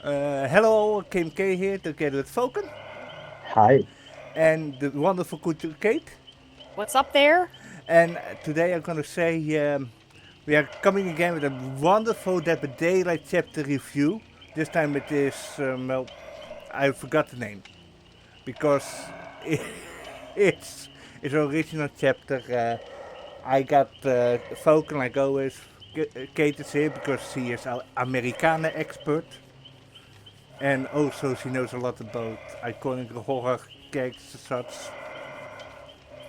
Hello, K.M.K here together with Falcon Hi. and the wonderful Kate. What's up there? And today I'm gonna say we are coming again with a wonderful Dead by Daylight chapter review. This time it is, I forgot the name because it, it's its original chapter. I got Falcon like always. Kate is here because she is our Americana expert. And also she knows a lot about iconic horror characters and such.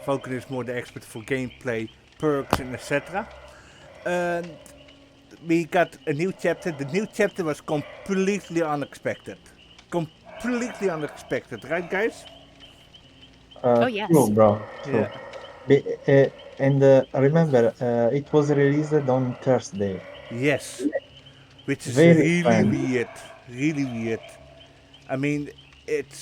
Falcon is more the expert for gameplay, perks and etc. And we got a new chapter. The new chapter was completely unexpected. Completely unexpected, right guys? Oh, True, yes. bro. Yeah. True. And remember, it was released on Thursday. Yes. Which is Very really strange. weird. Really weird. I mean, it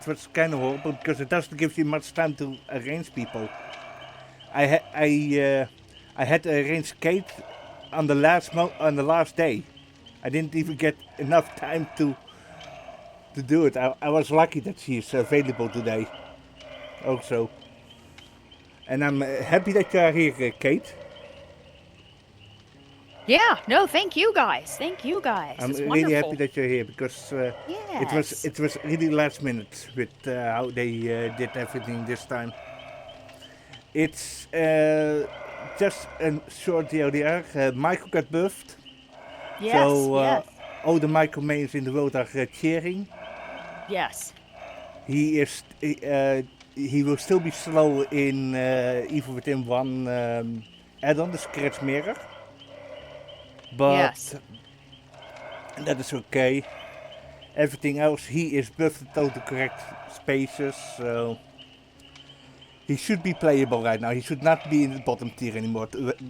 was kind of horrible because it doesn't give you much time to arrange people. I had to arrange Kate on the on the last day. I didn't even get enough time to do it. I was lucky that she's available today. Also, and I'm happy that you are here, Kate. Yeah, no, thank you guys. Thank you guys. I'm It's really happy wonderful. that you're here because Yes. it was really last minute with how they did everything this time. It's just a short DLDR. Michael got buffed, Yes. so Yes. all the Michael mains in the world are cheering. Yes. He is he will still be slow in even within one add-on, the Scratch Mirror, but Yes. that is okay. Everything else, he is buffed at all the correct spaces, so he should be playable right now. He should not be in the bottom tier anymore,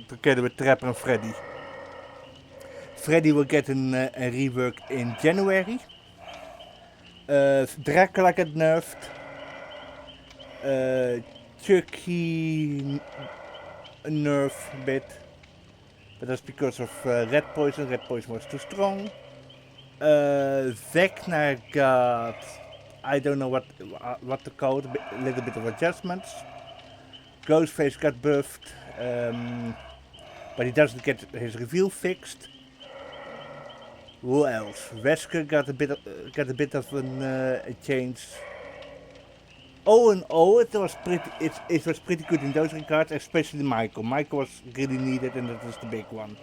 together with Trapper and Freddy. Freddy will get a rework in January. Dracula got nerfed. Chucky nerf a bit, but that's because of red poison. Red poison was too strong. Vecna got, I don't know what to call it, a little bit of adjustments. Ghostface got buffed, but he doesn't get his reveal fixed. Who else? Wesker got a bit of a change. All in all, it was pretty good in those regards, especially Michael. Michael was really needed, and that was the big one.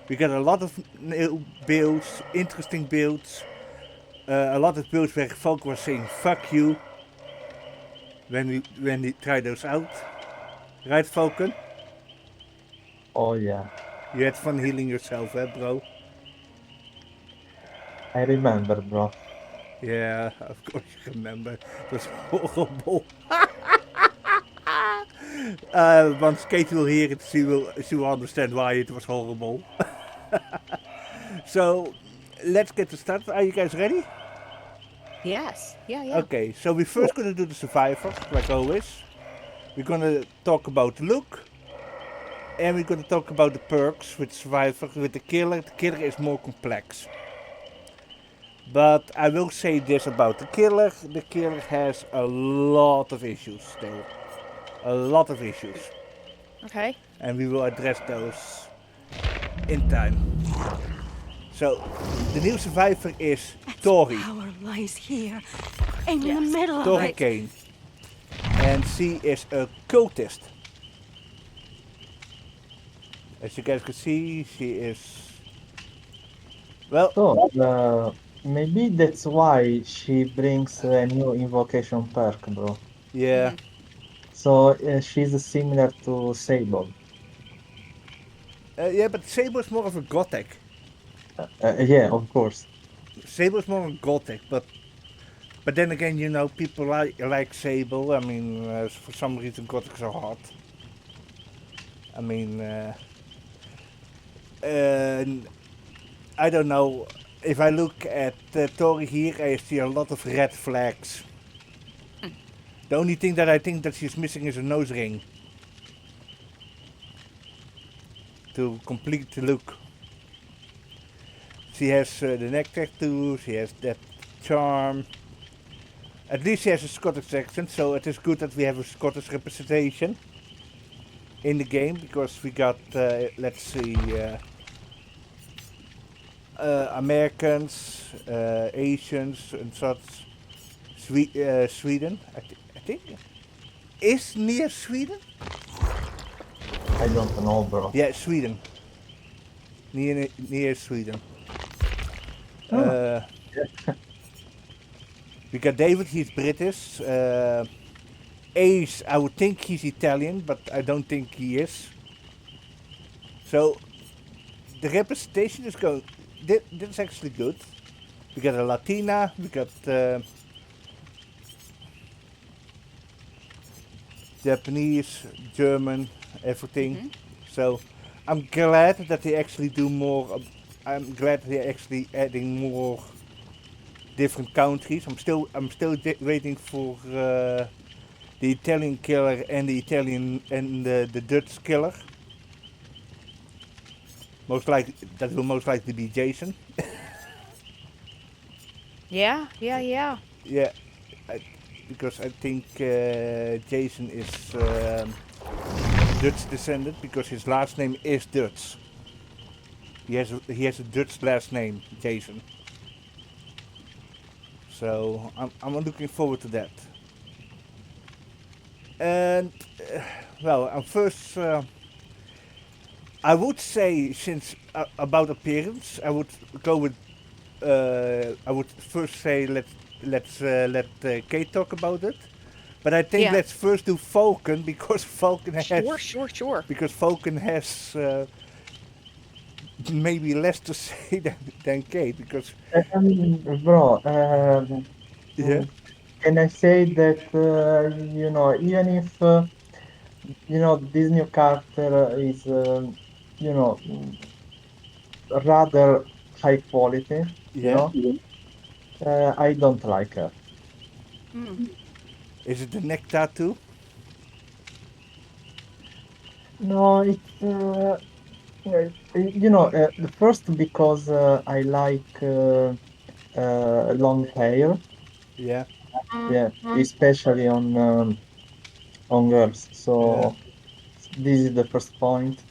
We got a lot of new builds, interesting builds, a lot of builds where folk was saying "fuck you" when we try those out. Right, Falcon? Oh, yeah. You had fun healing yourself, eh, bro? I remember, bro. Yeah, of course you remember. It was horrible. Once Kate will hear it, she will understand why it was horrible. So, let's get started. Are you guys ready? Yes. Yeah. Okay, so we're first gonna do the survivor, like always. We're gonna talk about the look, and we're gonna talk about the perks with survivor. With the killer is more complex. But I will say this about the killer. The killer has a lot of issues still. A lot of issues. Okay. And we will address those in time. So, the new survivor is Tori. Power lies here, in the Yes. middle of Tori it. Kane. And she is a cultist. As you guys can see, she is... Well, So, maybe that's why she brings a new invocation perk, bro. yeah. So, she's similar to Sable. Yeah, but Sable's more of a gothic. Yeah, of course. Sable's more of a gothic, but then again, you know, people like Sable. I mean, for some reason, gothics are hot. I mean, I don't know. If I look at Tori here, I see a lot of red flags. The only thing that I think that she's missing is a nose ring to complete the look. she has the neck tattoo, she has that charm. At least she has a Scottish accent, so it is good that we have a Scottish representation in the game, because we got, let's see, Americans, Asians, and such. Sweden, I think, is near Sweden? I don't know, bro. Yeah, Sweden. Near Sweden. Oh. We got David, he's British. Ace, I would think he's Italian, but I don't think he is. So the representation is going. That's actually good. We got a Latina. We got Japanese, German, everything. So I'm glad that they actually do more. I'm glad they're actually adding more different countries. I'm still waiting for the Italian killer and the Italian and the Dutch killer. That will most likely be Jason. Yeah. Yeah, because I think Jason is Dutch descendant, because his last name is Dutch. He has a Dutch last name, Jason. So I'm looking forward to that. And well, first I would say, since about appearance, I would go with. I would first say let Kate talk about it, but I think Yeah. let's first do Falcon, because Falcon has Sure. because Falcon has maybe less to say than Kate, because Bro, yeah, can I say that, even if, this new character is, rather high quality, yeah. I don't like her. Is it the neck tattoo? No, it's, the first because I like long hair, Yeah, yeah, especially on girls. yeah, So this is the first point.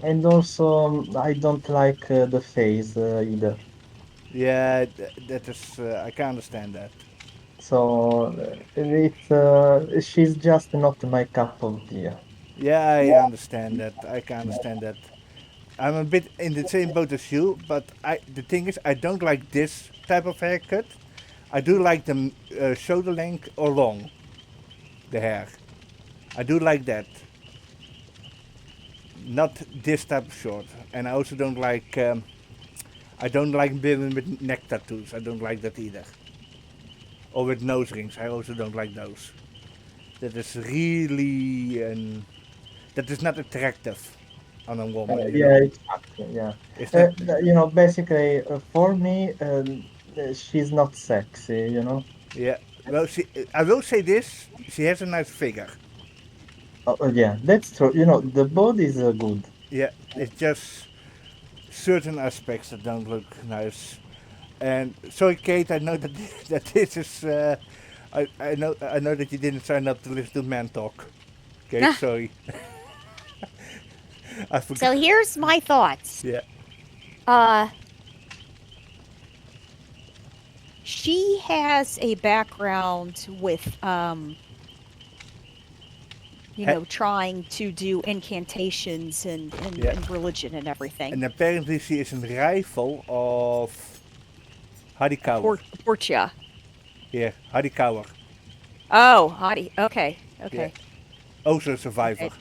And also, I don't like the face either. yeah. That is. I can understand that. So she's just not my cup of tea. Yeah, I understand that. I can understand that. I'm a bit in the same boat as you, but the thing is, I don't like this type of haircut. I do like them shoulder length or long, the hair. I do like that. Not this type of short. And I also don't like. I don't like women with neck tattoos. I don't like that either. Or with nose rings. I also don't like those. That is really that is not attractive on a woman. Yeah, exactly. Yeah. It's not. Basically, for me, she's not sexy. Yeah. Well, I will say this. She has a nice figure. Yeah, that's true. The body is good. Yeah. It's just certain aspects that don't look nice. And sorry, Kate. I know that that this is. I know that you didn't sign up to listen to Man Talk. Okay, sorry. I forgot. So here's my thoughts. Yeah. She has a background with trying to do incantations and religion and everything. And apparently she is a rival of Hadikawa. Portia. Yeah, Hadikawa. Oh, Hadi. Okay. Yeah. Also a survivor. Okay.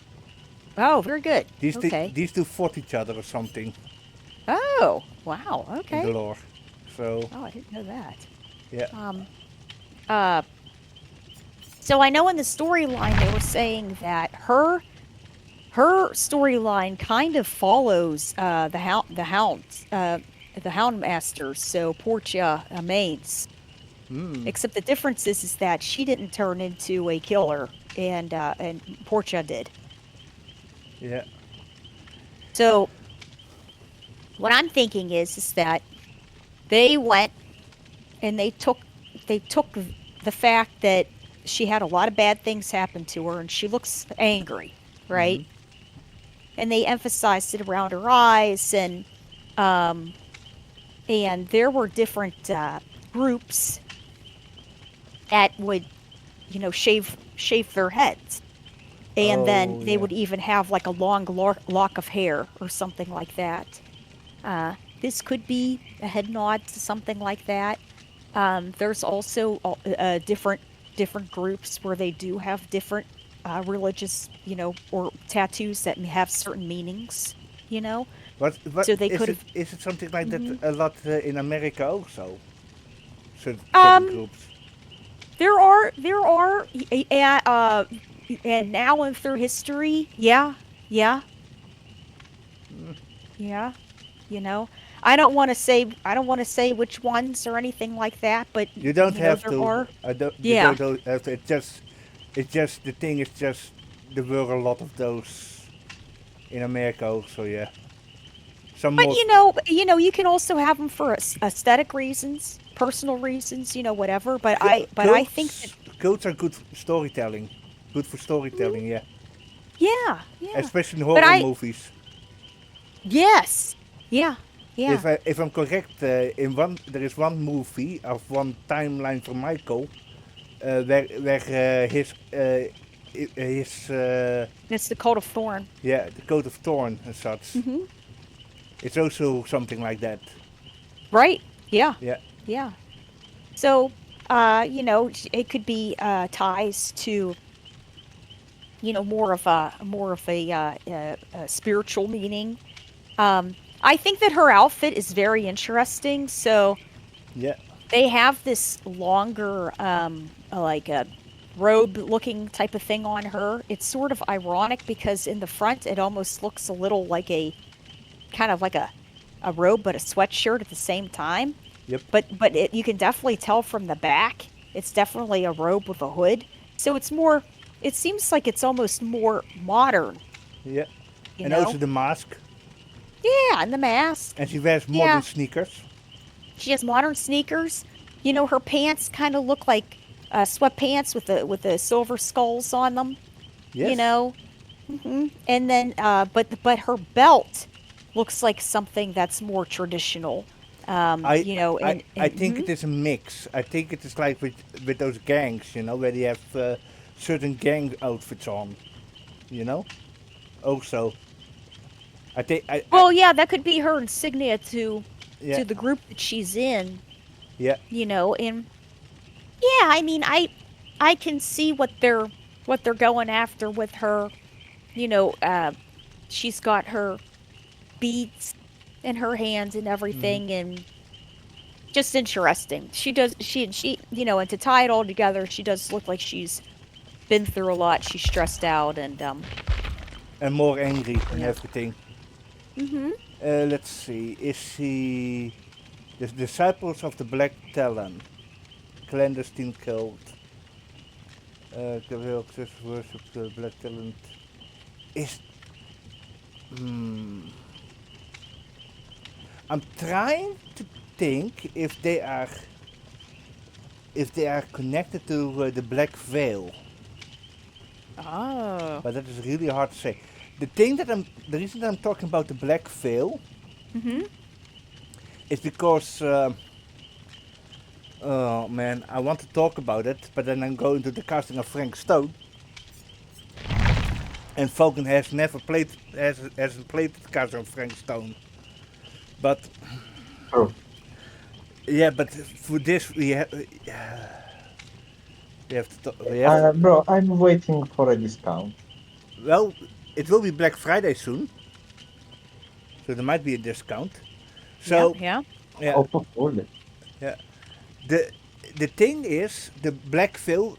Oh, very good. These two fought each other or something Oh, wow. in the Okay. lore. So Oh, I didn't know that. yeah. So I know in the storyline they were saying that her storyline kind of follows the Hound Masters, so Portia Mains. Except the difference is that she didn't turn into a killer, and Portia did. Yeah. So what I'm thinking is that they went and they took the fact that she had a lot of bad things happen to her and she looks angry, right? And they emphasized it around her eyes, um, and there were different groups that would, shave their heads, and then Oh, they yeah. would even have like a long lock of hair or something like that. This could be a head nod to something like that. There's also different groups where they do have different religious, or tattoos that have certain meanings, you know. What So they is could it? have. Is it something like that Mhm. a lot in America also? Certain Um, groups. there are, and now and through history, yeah, yeah, yeah. You know, I don't want to say which ones or anything like that, but You don't have there to. are. I don't. You Yeah. don't have to. It's just the thing is just there were a lot of those in America also. Yeah. Some But more. you can also have them for aesthetic reasons, personal reasons, whatever. But I think that. Codes are good for storytelling. Good for Mhm. storytelling. Yeah. Yeah, yeah. Especially in But horror movies. yes, yeah, yeah. If I'm correct, in one there is one movie of one timeline from Michael where his It's the Cult of Thorn. yeah, the coat of thorn and such. Hmm. It's also something like that. Right? Yeah, Yeah. yeah. So, it could be ties to more of a spiritual meaning. I think that her outfit is very interesting. So Yeah. they have this longer, like a robe-looking type of thing on her. It's sort of ironic because in the front it almost looks a little like a kind of like a robe, but a sweatshirt at the same time. Yep. But you can definitely tell from the back, it's definitely a robe with a hood. So it's more. It seems like it's almost more modern, Yeah. you And know? also the mask. Yeah, and the mask. And she wears modern Yeah, sneakers. she has modern sneakers. Her pants kind of look like sweatpants with the silver skulls on them. You Yes. know, and then but her belt looks like something that's more traditional. I I I And think it is a mix. I think it is like with those gangs, where they have certain gang outfits on, you know. Also, I think I well, yeah, that could be her insignia yeah, to the group that she's in. yeah. And yeah, I mean, I can see what they're going after with her. You know, uh, she's got her beads in her hands and Hmm. everything, and just interesting. And to tie it all together, she does look like she's been through a lot. She's stressed out, and And more angry and yeah. everything. Mhm. Let's see. Is she the disciples of the Black Talon, clandestine cult? Will just worship the Black Talon. Is hmm. I'm trying to think if they are connected to the Black Veil, Oh. but that is really hard to say. The reason that I'm talking about the Black Veil Mhm. is because, oh man, I want to talk about it, but then I'm going to the casting of Frank Stone, and Falcon hasn't played the casting of Frank Stone, but True. yeah, but for this we have to. Bro, I'm waiting for a discount. Well, it will be Black Friday soon, so there might be a discount. Yeah. So Yeah. yeah, Hopefully. yeah. The the thing is, the Black Veil,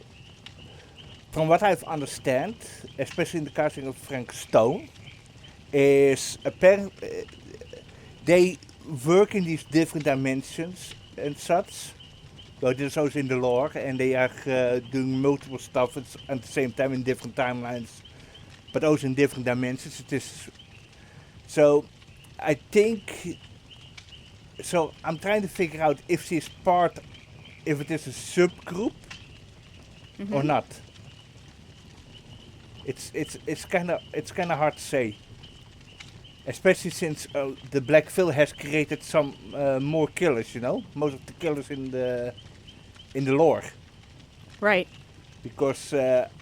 from what I've understand, especially in the casting of Frank Stone, is apparent they work in these different dimensions and such. So this is also in the lore, and they are doing multiple stuff at the same time in different timelines, but also in different dimensions. It is so I think so. I'm trying to figure out if she's part, if it is a subgroup or Mhm. not. It's kind of hard to say, especially since the Black Phil has created some more killers. You know, most of the killers in the lore, Right. because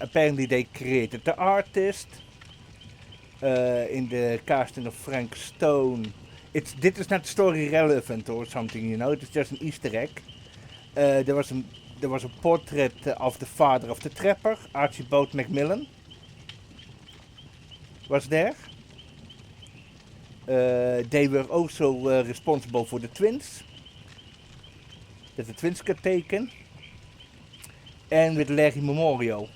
apparently they created the artist in the casting of Frank Stone. This is not story relevant or something, you know. It is just an Easter egg. There was a portrait of the father of the trapper, Archibald Macmillan, was there. They were also responsible for the twins, that the twins got taken, and with Larry Memorial,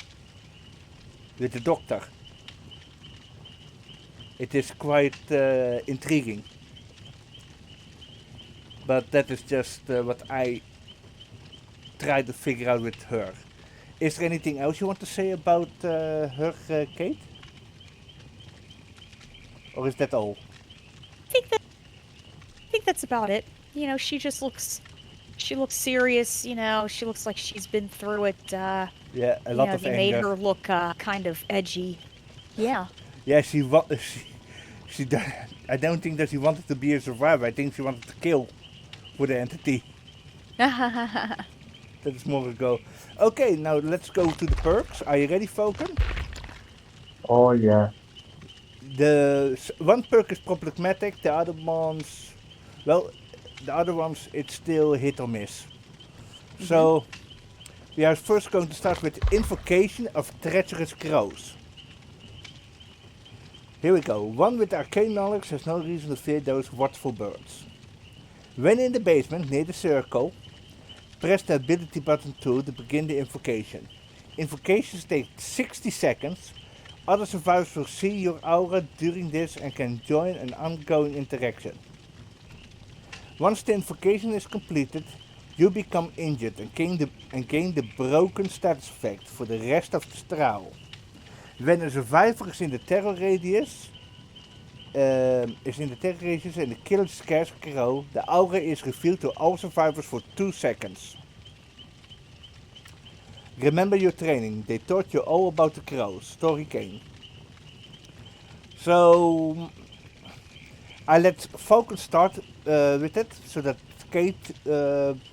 with the doctor. It is quite intriguing, but that is just what I try to figure out with her. Is there anything else you want to say about her, Kate? Or is that all? I think that I think that's about it. She looks serious, she looks like she's been through it. Yeah, a lot of They made anger. her look kind of edgy. Yeah. Yeah, she I don't think that she wanted to be a survivor. I think she wanted to kill for the entity. That is more ago. Okay, now let's go to the perks. Are you ready, Falcon? Oh yeah. One perk is problematic. The other ones, well, the other ones it's still hit or miss. So we are first going to start with Invocation of Treacherous Crows. Here we go. One with arcane knowledge has no reason to fear those watchful birds. When in the basement near the circle, press the ability button 2 to begin the invocation. Invocations take 60 seconds. Other survivors will see your aura during this and can join an ongoing interaction. Once the invocation is completed, you become injured and gain the broken status effect for the rest of the straal. When a survivor is in the terror radius, and the killer scares a crow, the aura is revealed to all survivors for 2 seconds. Remember your training, they taught you all about the crows. Story Kane. So I let Falcon start with it, so that Kate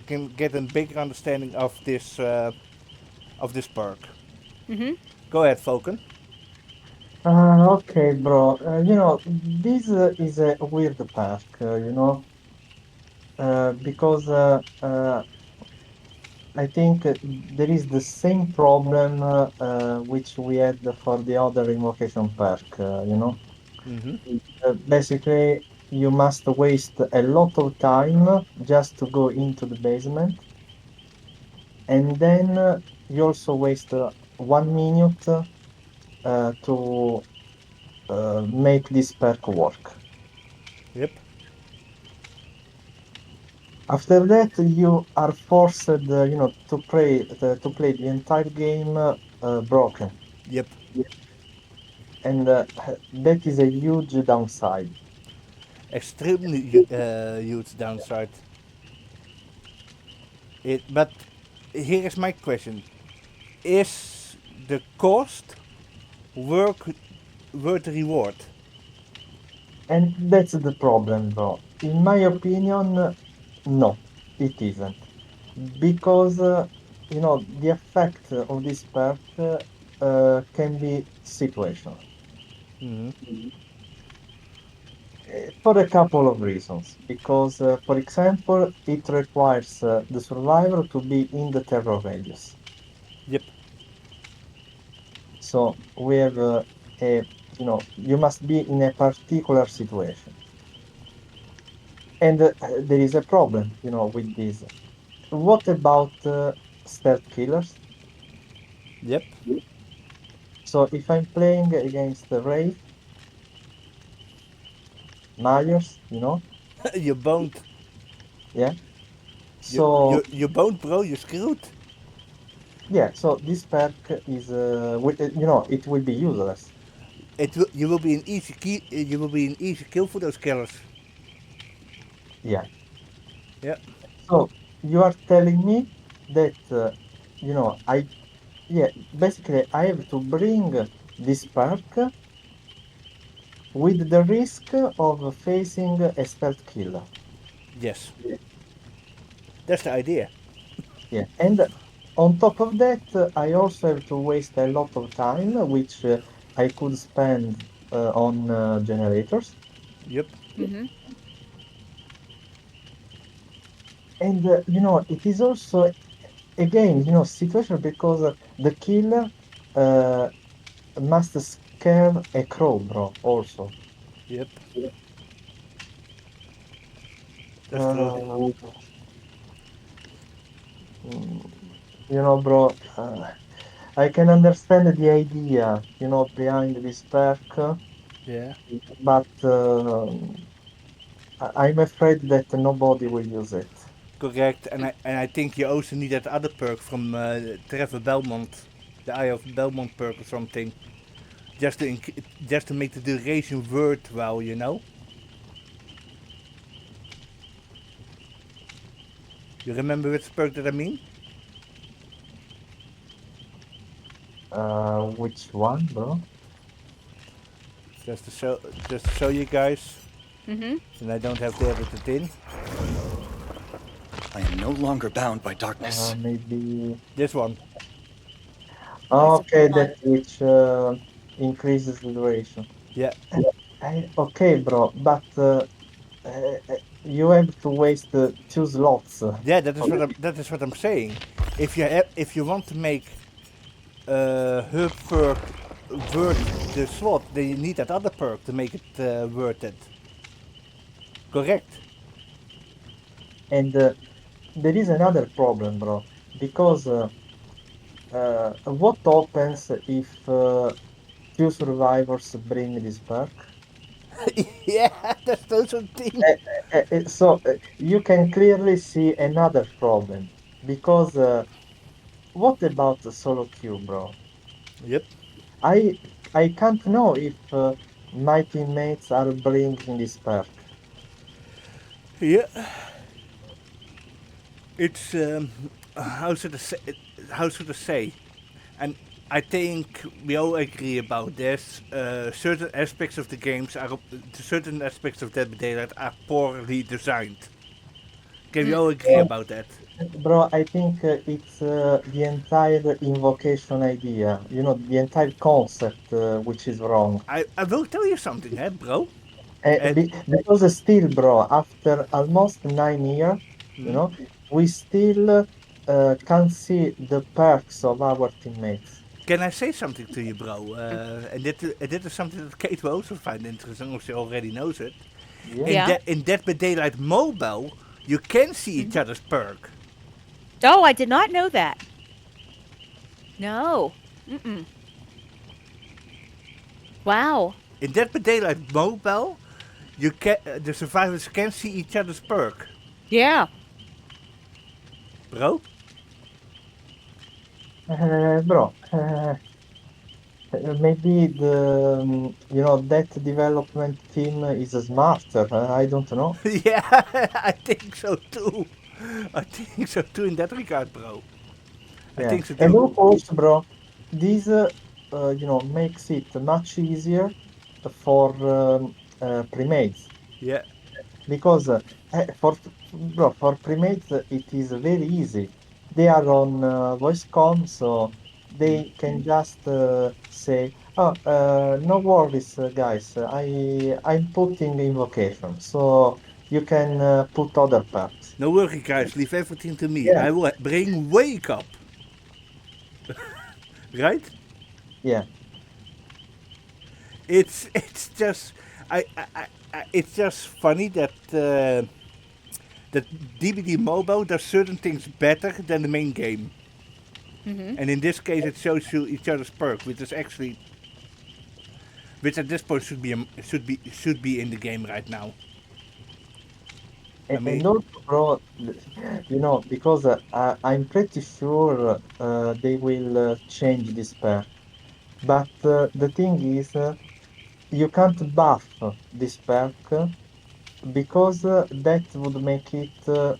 can get a bigger understanding of this perk. Mhm. Go ahead, Falcon. Okay, bro. This is a weird perk, because I think there is the same problem which we had for the other invocation perk, Mm-hmm. Basically, you must waste a lot of time just to go into the basement, and then you also waste 1 minute to make this perk work. Yep. After that, you are forced, to play the entire game broken, Yep. and that is a huge downside. Extremely huge downside. But here is my question: is the cost work worth the reward? And that's the problem, bro. In my opinion, no, it isn't. Because, the effect of this perk can be situational. Mm-hmm. For a couple of reasons. Because, for example, it requires the survivor to be in the terror radius. Yep. So we have you must be in a particular situation. And there is a problem, with this. What about stealth killers? Yep. So if I'm playing against the Wraith, Myers, You boned. yeah. You So you boned, bro. You're screwed. yeah, so this perk is, it will be useless. You will be an easy you will be an easy kill for those killers. Yeah. Yeah. So you are telling me that I yeah, basically I have to bring this perk with the risk of facing a stealth killer. Yes. That's the idea. Yeah, and on top of that, I also have to waste a lot of time, which I could spend on generators. Yep. Mm-hmm. And it is also again, situation because the killer uh, must scare a crow, bro. Also, Yep. That's true. uh, bro, I can understand the idea, behind this perk, Yeah. but I'm afraid that nobody will use it. Correct. And I think you also need that other perk from Trevor Belmont, the Eye of Belmont perk or something, just to just to make the duration worthwhile. You remember which perk that I mean? Which one, bro? Just to show you guys, Mm-hmm. and I don't have to edit it in. I am no longer bound by darkness. Maybe. This one. That's a Okay, good one. that which increases the duration. Yeah. Okay, bro, but you have to waste 2 slots. Yeah. That is what I'm saying. If you want to make her perk worth the slot, then you need that other perk to make it worth it. Correct. And there is another problem, bro, because what happens if two survivors bring this perk? Yeah, that's also a thing. You can clearly see another problem because what about the solo queue, bro? Yep. I I can't know if my teammates are bringing this perk. Yeah. It's how should I say? How should I say? And I think we all agree about this. Certain aspects of the games are certain aspects of Dead by Daylight are poorly designed. Can we Mm. all agree Uh, about that? Bro, I think it's the entire invocation idea, the entire concept which is wrong. I will tell you something, bro. And Because still, bro, after almost 9 years, you know, we still can't see the perks of our teammates. can I say something to you, bro? And that is something that Kate will also find interesting, or she already knows it. Yeah. Yeah. In Dead by Daylight Mobile, you can see each Mhm. other's perk. Oh, I did not know that. No. Mm-mm. Wow. In Dead by Daylight Mobile, the survivors can see each other's perk, Yeah. bro. Bro, maybe that development team is smarter. I don't know. Yeah, I think so too. I think so too in that regard, bro. I Yeah, think so and too. of course, bro, this makes it much easier for primates Yeah. because for primates it is very easy. They are on voice comm, so they can just say, "Oh, no worries, guys. I'm putting invocation, so you can put other perks." No worry, guys. Leave everything to me. Yeah, I will bring wake up. Right? yeah. It's just it's just funny that DBD Mobile does certain things better than the main game. Mm-hmm. And in this case, it shows you each other's perk, which at this point should be in the game right now. I mean, And also, bro, because I'm pretty sure they will change this perk. But the thing is, you can't buff this perk because that would make it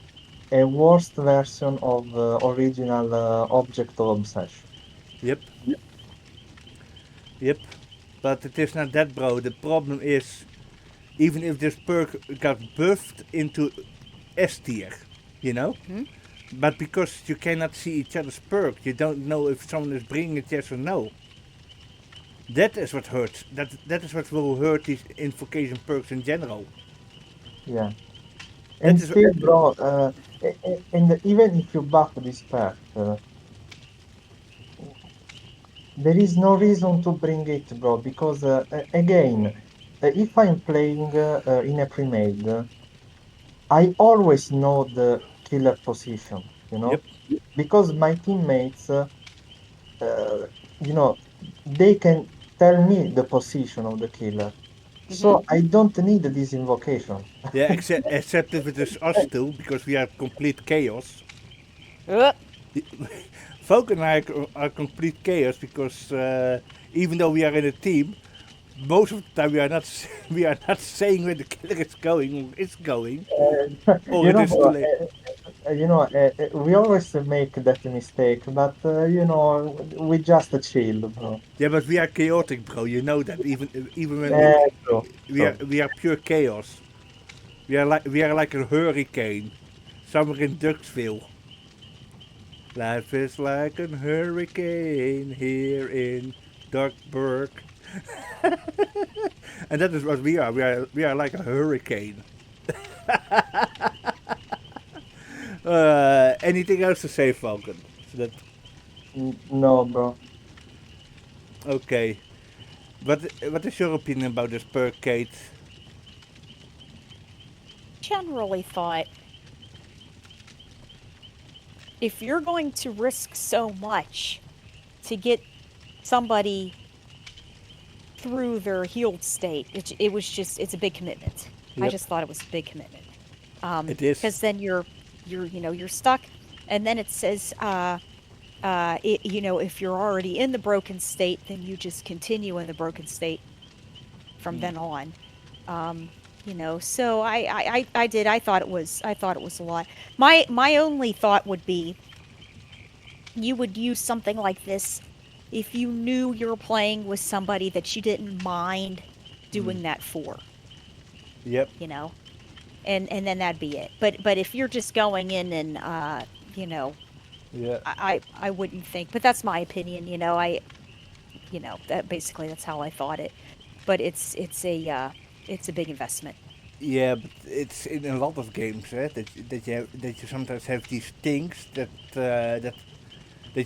a worst version of original object of obsession. Yep. Yep. But it is not that, bro. The problem is, even if this perk got buffed into S tier, you know? Mhm. But because you cannot see each other's perk, you don't know if someone is bringing it yes or no. That is what hurts. That is what will hurt these invocation perks in general. Yeah. That And is still, bro, and even if you buff this perk, there is no reason to bring it, bro, because again, if I'm playing in a pre-made, I always know the killer position, yep. because my teammates, uh, you know, they can tell me the position of the killer. Mhm. So I don't need this invocation. Yeah, except if it is us two, because we are complete chaos. Falcon and I are complete chaos because even though we are in a team, most of the time we are not we are not saying where the killer is going or is going, or You it know, is too late. we always make that mistake, but we just chill, bro. Yeah, but we are chaotic, bro. You know that even when True, true. we are pure chaos. We are like a hurricane, somewhere in Ducksville. Life is like a hurricane here in Duckburg. And that is what we are. We are like a hurricane. Anything else to say, Falcon? So that No, bro. okay. What is your opinion about this perk, Kate? Generally thought if you're going to risk so much to get somebody through their healed state, it was just it's a big commitment. I Yep, just thought it was a big commitment. it is. Because then you're stuck, and then it says if you're already in the broken state, then you just continue in the broken state from then on. So I thought it was a lot. My only thought would be you would use something like this if you knew you were playing with somebody that you didn't mind doing that for, Yep. you know, and then that'd be it. But if you're just going in and Yeah. I wouldn't think. But that's my opinion. That basically that's how I thought it. But it's a big investment. Yeah, but it's in a lot of games that you sometimes have these things that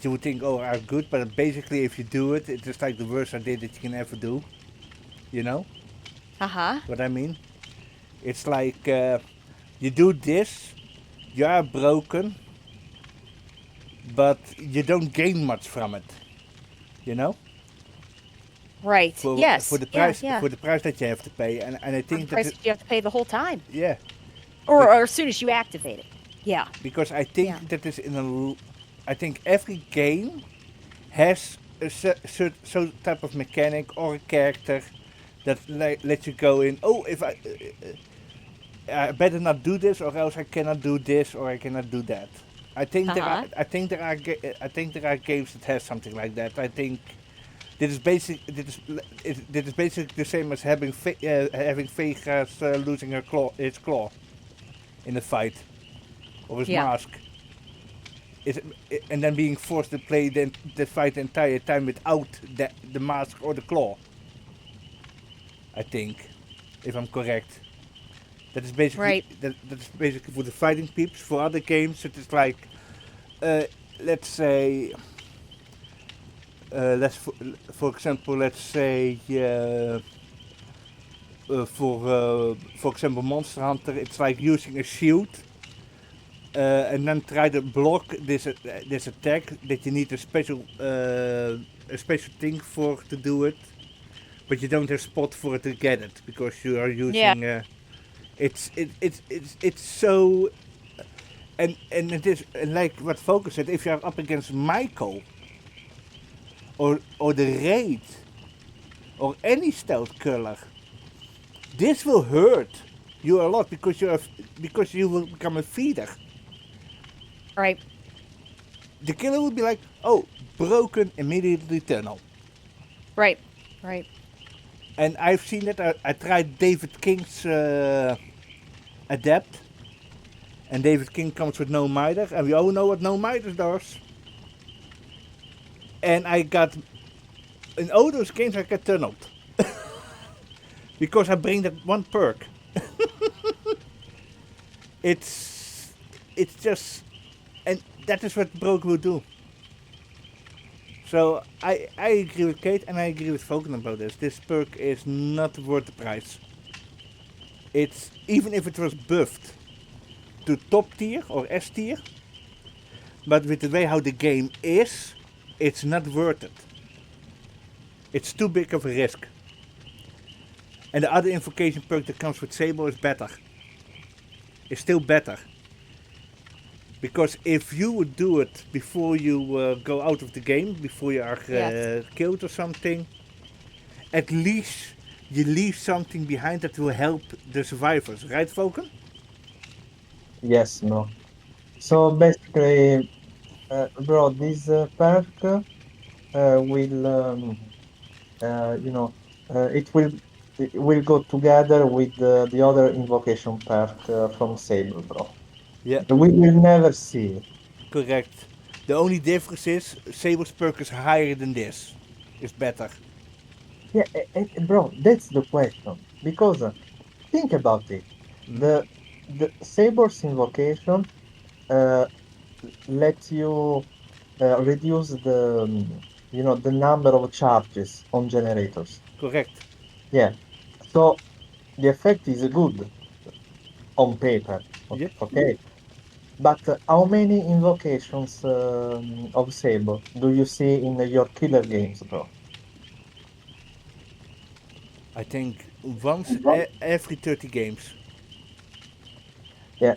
you would think are good, but basically if you do it, it's just like the worst idea that you can ever do. You know Uh-huh. what I mean? It's like you do this, you are broken, but you don't gain much from it. You know, Right. for Yes. the Yeah. price Yeah. for the price that you have to pay, and I For the think price that you have to pay the whole time, yeah, or as soon as you activate it. Yeah. because I Yeah. think that is I think every game has a certain type of mechanic or a character that lets you go in. Oh, if I better not do this, or else I cannot do this, or I cannot do that. Uh-huh. I think there are games that has something like that. I think this is basically the same as having Vegas losing his claw in a fight, or his Yeah. mask. Is and then being forced to play the fight the entire time without the mask or the claw. I think, if I'm correct. That is basically Right. that's basically for the fighting peeps. For other games, it is like, let's say, for example, let's say for example Monster Hunter, it's like using a shield and then try to block this attack that you need a special thing for to do it, but you don't have spot for it to get it because you are Yeah. using. It's so and it is like what Focus said. If you are up against Michael or the Raid or any stealth killer, this will hurt You are a lot because you will become a feeder. Right. The killer will be like, oh, broken, immediately tunnel. Right. Right. And I've seen it. I tried David King's Adapt. And David King comes with no miter. And we all know what no miter does. And I got, in all those games I got tunneled. Because I bring that one perk. it's just, and that is what broken will do. So I agree with Kate and I agree with Falcon about this. This perk is not worth the price. It's, even if it was buffed to top tier or S tier, but with the way how the game is, it's not worth it. It's too big of a risk. And the other invocation perk that comes with Sable is better. It's still better. Because if you would do it before you go out of the game, before you are Yes. killed or something, at least you leave something behind that will help the survivors, right, Falcon? Yes, bro. So basically, bro, this perk will, you know, it will go together with the other invocation perk from Sable, bro. Yeah, We will never see it. correct. The only difference is Sable's perk is higher than this. It's better. Yeah, bro, that's the question. Because think about it. Mhm. The Sable's invocation uh, lets you reduce the number of charges on generators. Correct. Yeah. So the effect is good on paper. Yep. Okay. But how many invocations of Sable do you see in your killer games, bro? I think once every 30 games. Yeah.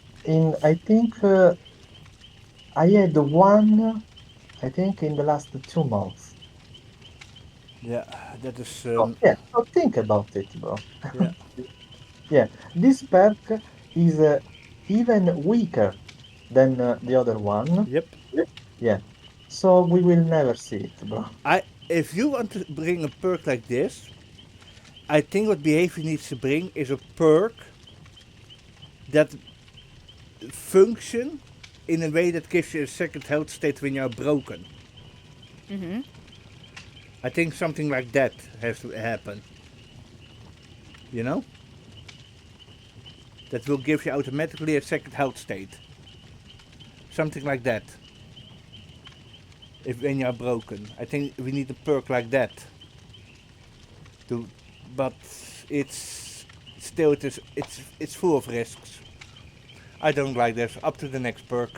I think I had one, I think in the last 2 months. Yeah, that is. So, yeah. So think about it, bro. Yeah. Yeah. This perk is even weaker than the other one. Yep. Yeah. So we will never see it, bro. If you want to bring a perk like this, I think what behavior needs to bring is a perk that function in a way that gives you a second health state when you are broken. Mm-hmm. I think something like that has to happen. You know? That will give you automatically a second health state. Something like that. If when you are broken. I think we need a perk like that. But it's still it's full of risks. I don't like this. Up to the next perk.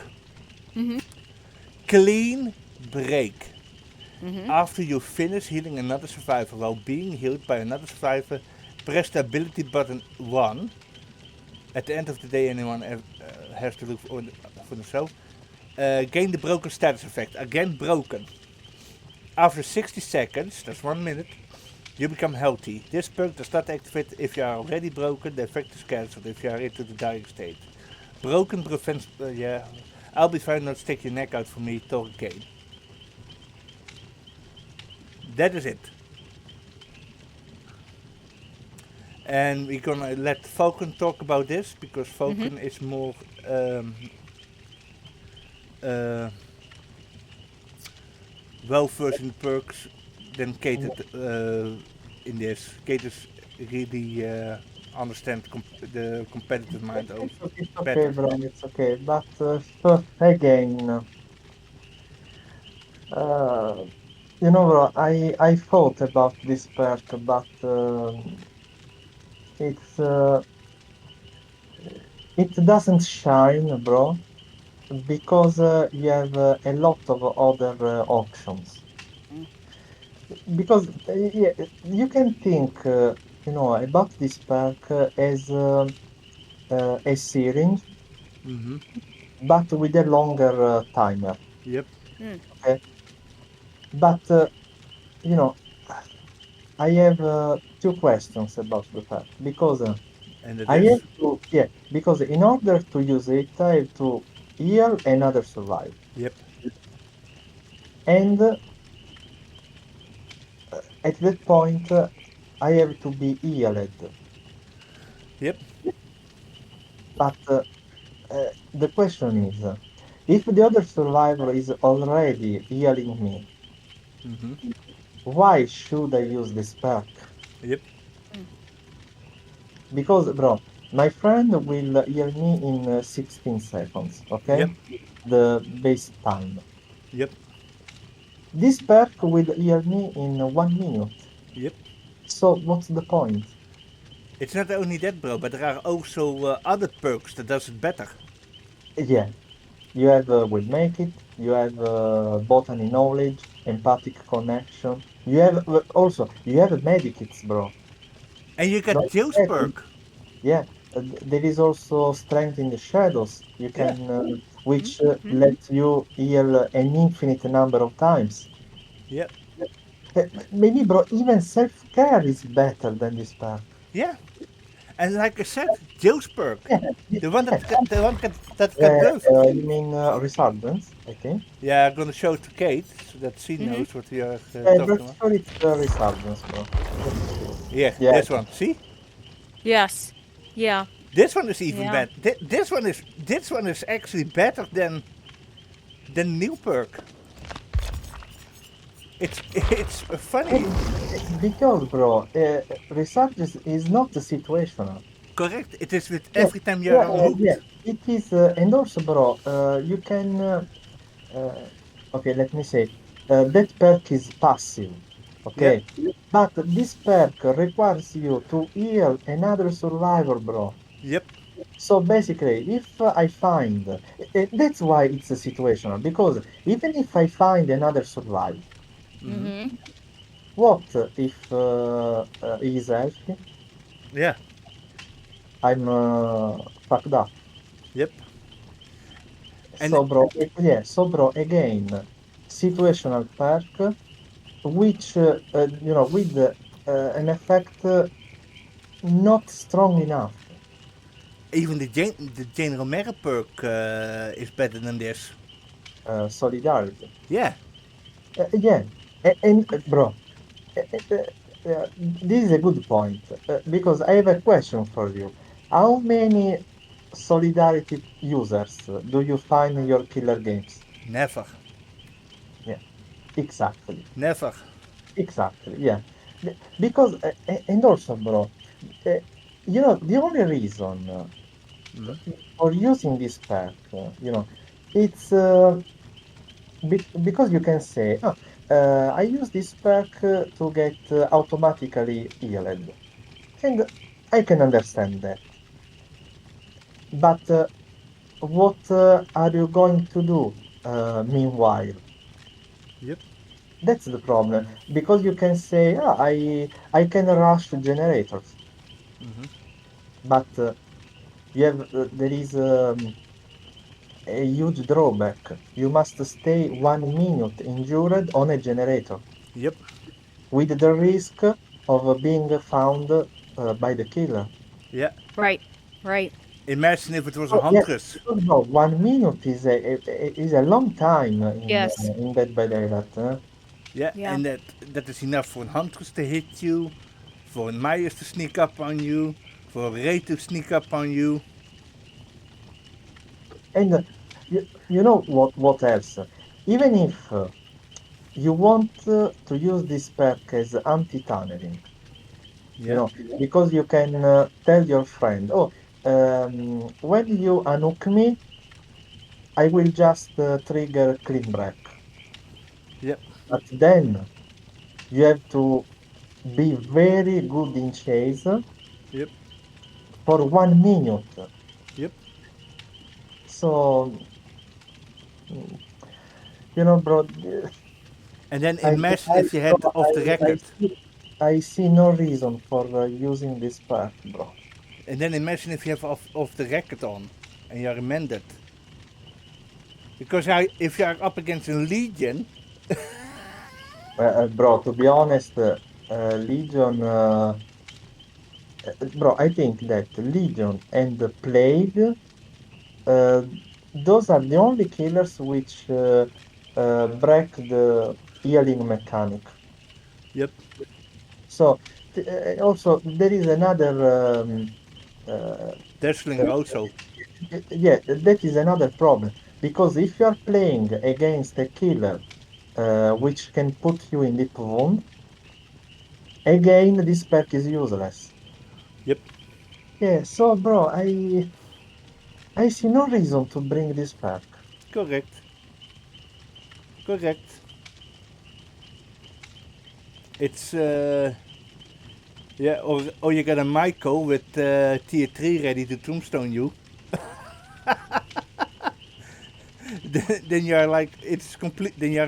Mm-hmm. Clean break. Mm-hmm. After you finish healing another survivor while being healed by another survivor, press the ability button 1. At the end of the day, anyone has to look for themselves. Gain the broken status effect. Again broken. After 60 seconds, that's 1 minute, you become healthy. This perk does not activate if you are already broken. The effect is cancelled if you are into the dying state. Broken prevents... yeah. I'll be fine, not stick your neck out for me, talk again. That is it. And we're gonna let Falcon talk about this because Falcon is more well versed in perks than Kate in this. Kate is really understand the competitive mind of It's okay, better. bro. It's okay. But so again, uh, bro, I thought about this perk, but it's it doesn't shine, bro, because you have a lot of other options. Because yeah, you can think, about this perk as a syringe, Mm-hmm. but with a longer timer. Yep. Mm. Okay, but you know, I have two questions about the perk because And it I is. have to, yeah, because in order to use it, I have to heal another survive. Yep. And at that point, I have to be healed. Yep. But the question is, if the other survivor is already healing me, Mm-hmm. why should I use this perk? Yep. Mm. Because, bro, my friend will heal me in 16 seconds, Yep. okay? The base time. Yep. This perk will heal me in 1 minute. Yep. So what's the point? It's not only that, bro, but there are also other perks that does it better. Yeah, you have will make it. You have botany knowledge, empathic connection. You have also you have medikits, bro. And you got Not Joe's that, perk. yeah, there is also strength in the shadows. You Yeah. can which Mm-hmm. lets you heal an infinite number of times. Yeah. Maybe, bro, even self-care is better than this perk. Yeah. And like I said, Joe's perk. Yeah, The one yeah. that got both. You mean resurgence, I think. Yeah, I'm gonna show it to Kate so that she Mm-hmm. knows what we are But talking about. sure it's resurgence, bro. Let me see. Yeah, Yeah, this one. See? Yes. Yeah. This one is even Yeah. better. This one is actually better than new perk. It's funny. because, bro, resurgence is not situational. Correct. It is with Yeah, every time you are on yeah. hooked. It is, and also, bro, you can. Uh, okay, let me say, that perk is passive. Yep. Okay, but this perk requires you to heal another survivor, bro. Yep. So basically, if I find, that's why it's a situational, because even if I find another survivor, Mm-hmm. Mm-hmm. what if he is healthy? Yeah. I'm fucked up. Yep. And So bro, yeah, so bro, again, situational perk, which with an effect not strong enough. even the General Mega perk is better than this. Solidarity. Yeah. Yeah, and bro, this is a good point because I have a question for you. How many solidarity users do you find in your killer games? Never. Yeah, exactly. Never. Exactly. Yeah. Because, and also, bro, uh, the only reason Mm-hmm. for using this perk, it's because you can say, oh, I use this perk to get automatically healed. And I can understand that. But what are you going to do meanwhile? Yep. That's the problem. Because you can say, I can rush generators, Mm-hmm. but there is a huge drawback. You must stay 1 minute injured on a generator, Yep. with the risk of being found by the killer. Yeah. Right. Right. Imagine if it was a Oh, yeah, huntress. because no, 1 minute is a long time Yes. in Dead by Daylight. Yeah, Yeah. and that is enough for a huntress to hit you, for a Myers to sneak up on you, for a Ray to sneak up on you. And you know what else? Even if you want to use this perk as anti-tunneling, Yeah. because you can tell your friend, oh, when you unhook me, I will just trigger clean break. Yep. But then you have to be very good in chase Yep. for 1 minute. Yep. So, mm, bro, And then I, imagine I, if you bro, had off the record. I see no reason for using this perk, bro. And then imagine if you have off the record on and you're amended. Because if you are up against a Legion, Bro, to be honest, Legion, bro, I think that Legion and the Plague, uh, those are the only killers which break the healing mechanic. Yep. So also there is another uh, Deathslinger also. yeah, that is another problem because if you are playing against a killer which can put you in deep wound, again this perk is useless. Yep. Yeah, so bro, I see no reason to bring this perk. Correct. Correct. It's yeah, or you get a Myco with tier 3 ready to tombstone you. Then you're like, it's complete. Then you're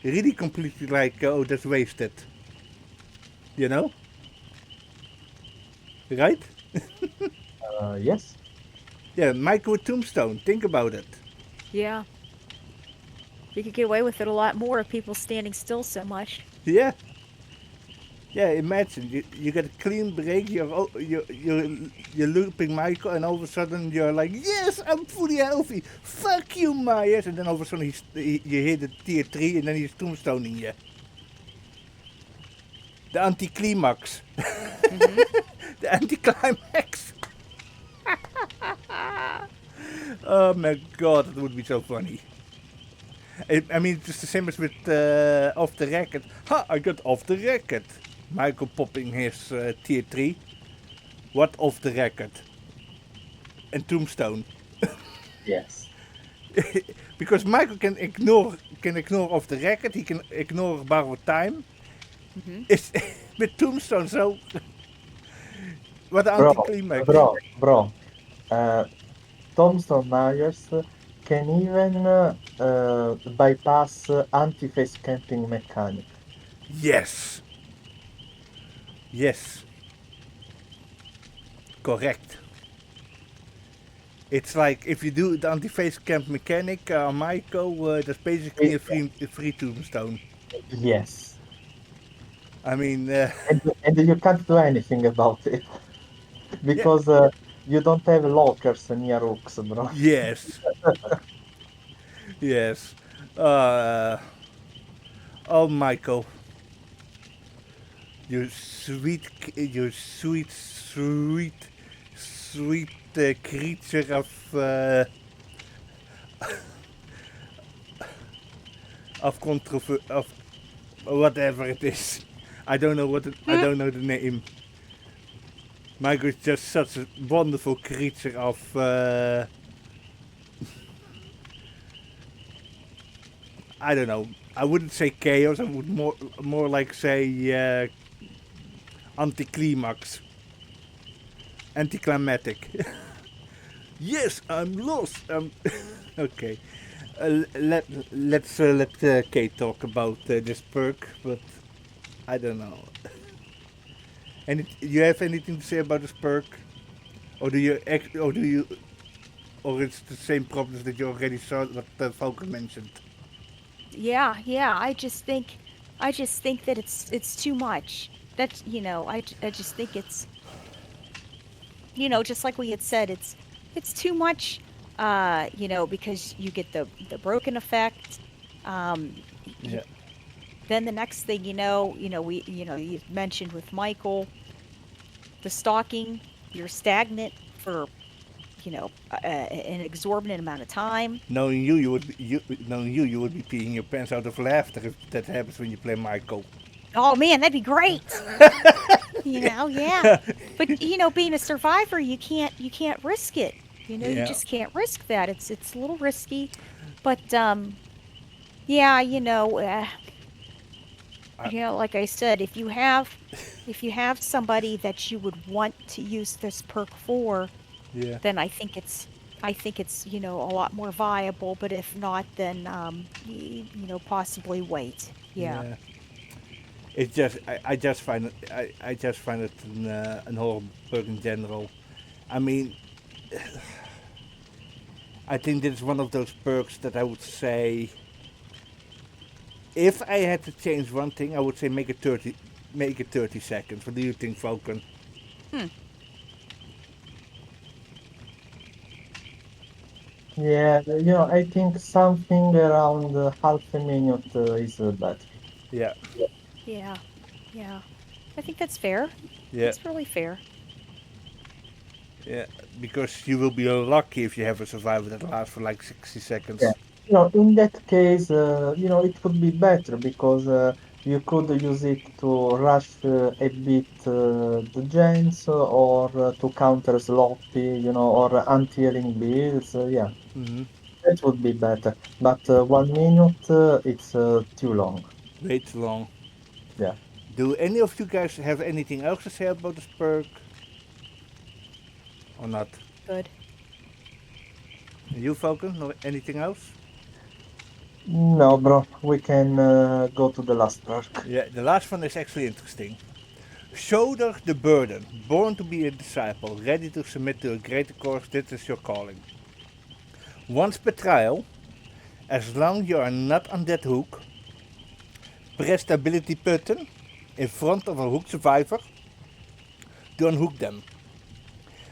really completely like, oh, that's wasted. You know? Right? Yes. Yeah, Myco with tombstone. Think about it. Yeah. You could get away with it a lot more if people standing still so much. Yeah. Yeah, imagine you get a clean break. You're looping Michael, and all of a sudden you're like, yes, I'm fully healthy. Fuck you, Myers. And then all of a sudden you hit the tier 3, and then he's tombstoning you. The anticlimax. Mm-hmm. The anticlimax. Oh my god, it would be so funny. I mean, it's just the same as with Off the Record. Ha, I got Off the Record. Michael popping his tier 3. What Off the Record? And Tombstone. Yes. Because Michael can ignore Off the Record. He can ignore Borrowed Time. Mm-hmm. It's with Tombstone, so what an Bro, anticlimax. bro. Uh, Tombstone Myers can even bypass anti-face camping mechanic. Yes. Yes. Correct. It's like if you do the anti-face camp mechanic on Michael, that's basically a free Tombstone. Yes. I mean, And you can't do anything about it yeah, because you don't have lockers near hooks, bro. yes, yes. Uh, oh, Michael, you sweet creature of whatever it is. I don't know I don't know the name. Michael is just such a wonderful creature of. I don't know. I wouldn't say chaos. I would more like say anticlimax, anticlimactic. Yes, I'm lost. Okay. Let Kate talk about this perk, but I don't know. And you have anything to say about this perk, or or it's the same problems that you already saw what Falcon mentioned? Yeah. I just think that it's too much. That's I just think it's just like we had said, it's too much. Because you get the broken effect. Um, y- Yeah. then the next thing you mentioned with Michael, the stalking. You're stagnant for an exorbitant amount of time. Knowing you would you would be peeing your pants out of laughter if that happens when you play Michael. Oh man, that'd be great. Yeah. But being a survivor, you can't risk it. You Yeah. just can't risk that. It's a little risky. But yeah, like I said, if you have somebody that you would want to use this perk for, Yeah. then I think it's a lot more viable. But if not, then possibly wait. Yeah. Yeah. It's just I just find it I just find it an horrible perk in general. I mean, I think this is one of those perks that I would say, if I had to change one thing, I would say make it make it 30 seconds. What do you think, Falcon? Yeah, I think something around half a minute is better. Yeah, Yeah. Yeah. I think that's fair. yeah, That's really fair. yeah. Because you will be lucky if you have a survivor that lasts for like 60 Yeah. seconds. In that case, it would be better because you could use it to rush a bit the gens or to counter sloppy, or anti-healing builds. Yeah, Hmm. that would be better. But 1 minute, it's too long. Way too long. Yeah. Do any of you guys have anything else to say about this perk? Or not? Good. And you, Falcon? No, anything else? No, bro, we can go to the last perk. Yeah, the last one is actually interesting. Shoulder the burden, born to be a disciple, ready to submit to a greater course, this is your calling. Once per trial, as long you are not on that hook, press the ability button in front of a hooked survivor to unhook them.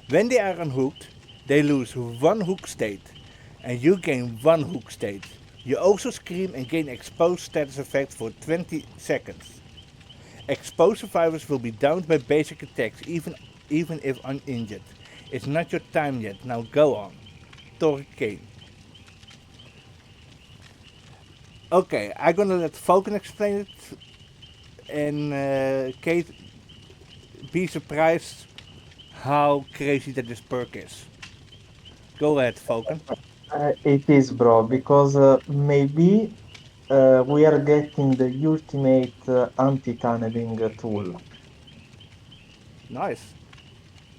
When they are unhooked, they lose one hook state and you gain one hook state. You also scream and gain exposed status effect for 20 seconds. Exposed survivors will be downed by basic attacks even if uninjured. It's not your time yet, now go on. Kane. Okay, I'm gonna let Falcon explain it and Kate be surprised how crazy that this perk is. Go ahead, Falcon. It is, bro, because maybe we are getting the ultimate anti-tunneling tool. Nice.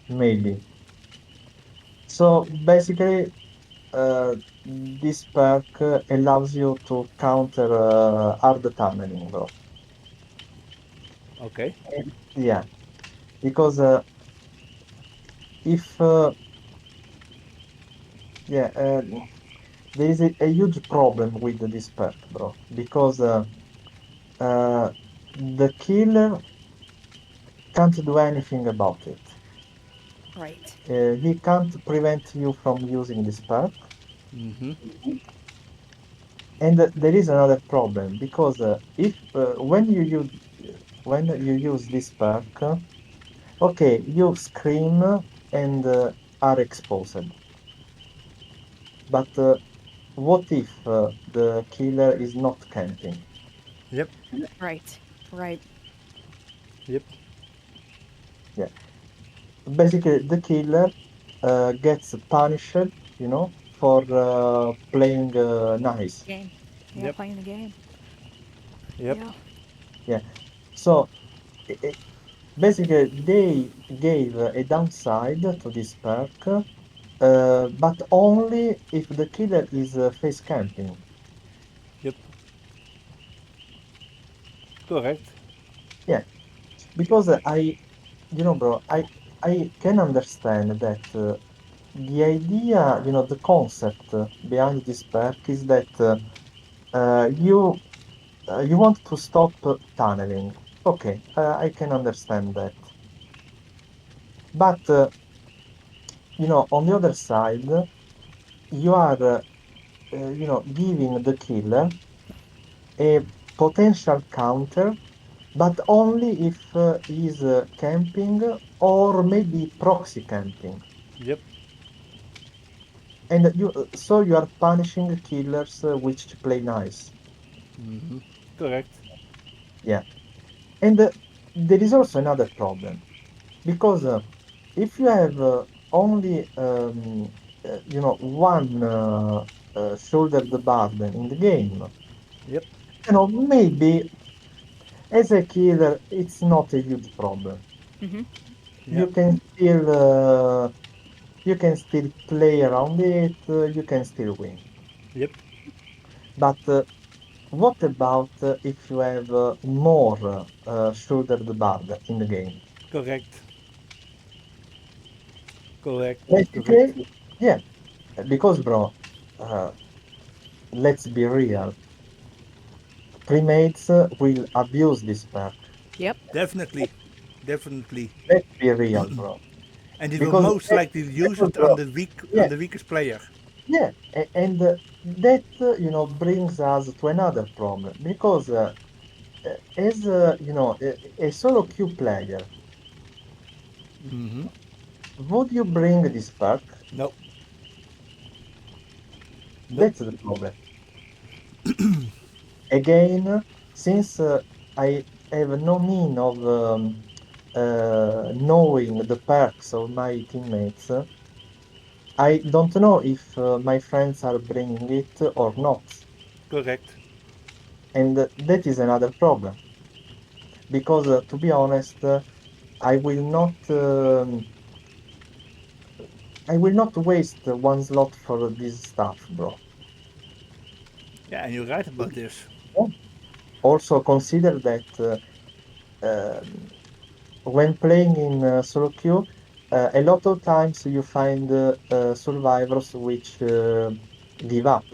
Maybe. So basically, this perk allows you to counter hard tunneling, bro. Okay. Yeah, because if yeah, there is a huge problem with this perk, bro, because uh, the killer can't do anything about it. Right. He can't prevent you from using this perk. Mm-hmm. And there is another problem because if when you use this perk, okay, you scream and are exposed. But what if the killer is not camping? Yep. Right. Right. Yep. Yeah, basically the killer gets punished, for playing nice. Game. Yeah, Yep. playing the game. Yep. Yeah. Yeah, so i- i- basically they gave a downside to this perk, but only if the killer is face camping. Yep. Correct. Yeah, because bro, I can understand that the idea, the concept behind this perk is that you want to stop tunneling. Okay, I can understand that. But on the other side, you are giving the killer a potential counter, but only if he's camping or maybe proxy camping. Yep. And so you are punishing killers which play nice. Mm-hmm. Correct. Yeah. And there is also another problem because if you have only one shoulder the burden in the game, Yep. maybe as a killer it's not a huge problem. Mm-hmm. You Yep. can still play around it, you can still win. Yep. But what about if you have more shoulder the burden in the game? Correct. Correct. Correct. Basically, yeah, because bro, uh, let's be real, primates will abuse this perk. Yep. Definitely, definitely. Let's be real, bro. And it will Because most likely use because, it bro, on yeah, the weakest player. yeah, and that brings us to another problem because as a solo queue player, Mm-hmm. would you bring this perk? Nope. Nope. That's the problem. Again, since I have no mean of knowing the perks of my teammates, I don't know if my friends are bringing it or not. Correct. And that is another problem because, to be honest, I will not waste one slot for this stuff, bro. Yeah, and you're right about this. Yeah. Also, consider that um, when playing in solo queue, a lot of times you find survivors which give up.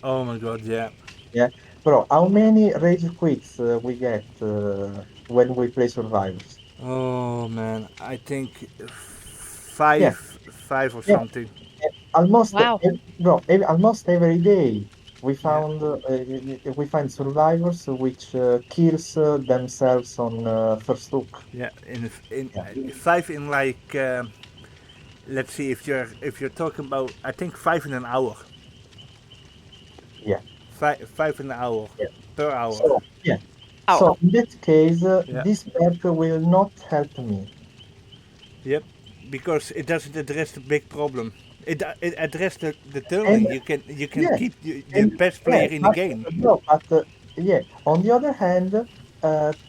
Oh my god, yeah. Yeah, bro, how many rage quits we get when we play survivors? Oh man, I think Yeah, five or yeah, something. almost, Wow. bro, almost every day Yeah, we find survivors which kills themselves on first look. yeah. In Yeah, five in like let's see if you're talking about I think five in an hour. yeah, Five in an hour yeah. per hour. So yeah, Oh, so in that case, Yeah. this perk will not help me. Yep. Because it doesn't address the big problem. It addressed the And turning. You can yeah, keep the and best yeah, player in the game. no, but yeah. On the other hand,